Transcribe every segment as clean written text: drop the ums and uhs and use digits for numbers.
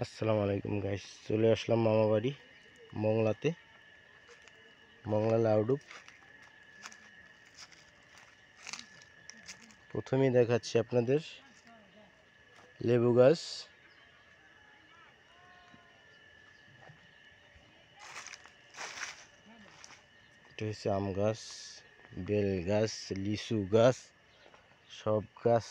আসসালামু আলাইকুম গাইস, চলে আসলাম মামা বাড়ি মংলাতে, মংলা লাউডুপ। প্রথমেই দেখাচ্ছি আপনাদের লেবু গাছ। এটা হচ্ছে আম গাছ, বেল গাছ, লিচু গাছ, সব গাছ।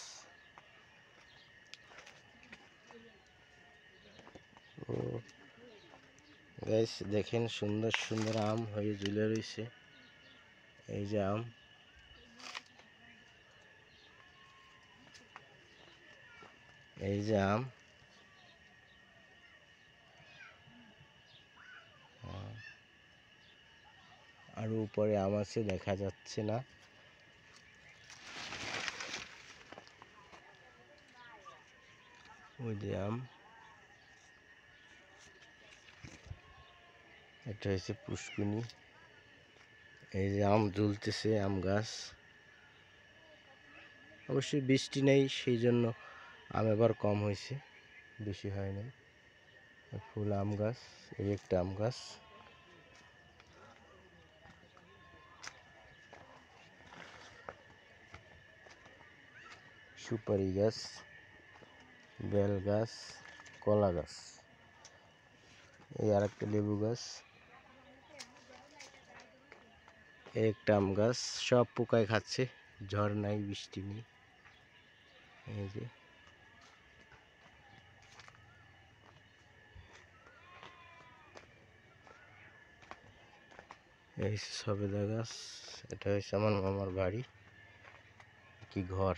গাইস দেখেন, সুন্দর সুন্দর আম হয়ে ঝুলে রয়েছে। এই যে আম, এই যে আম। আর উপরে আম আছে, দেখা যাচ্ছে না। ওই যে আম। এটা হচ্ছে পুষ্কুনি। এই যে আম ঝুলতেছে, আম গাছ। অবশ্যই বৃষ্টি নেই, সেই জন্য আম এবার কম হয়েছে, বেশি হয় নাই। ফুল আম গাছ, এই একটা আম গাছ। সুপারি গাছ, বেল গাছ, কলা গাছ। এই আর একটা লেবু গাছ, এই একটা আম গাছ। সব পোকায় খাচ্ছে, ঝড় নাই, বৃষ্টি নেই। এই যে এই সবেদা গাছ। এটা হচ্ছে আমার মামার বাড়ি, কি ঘর।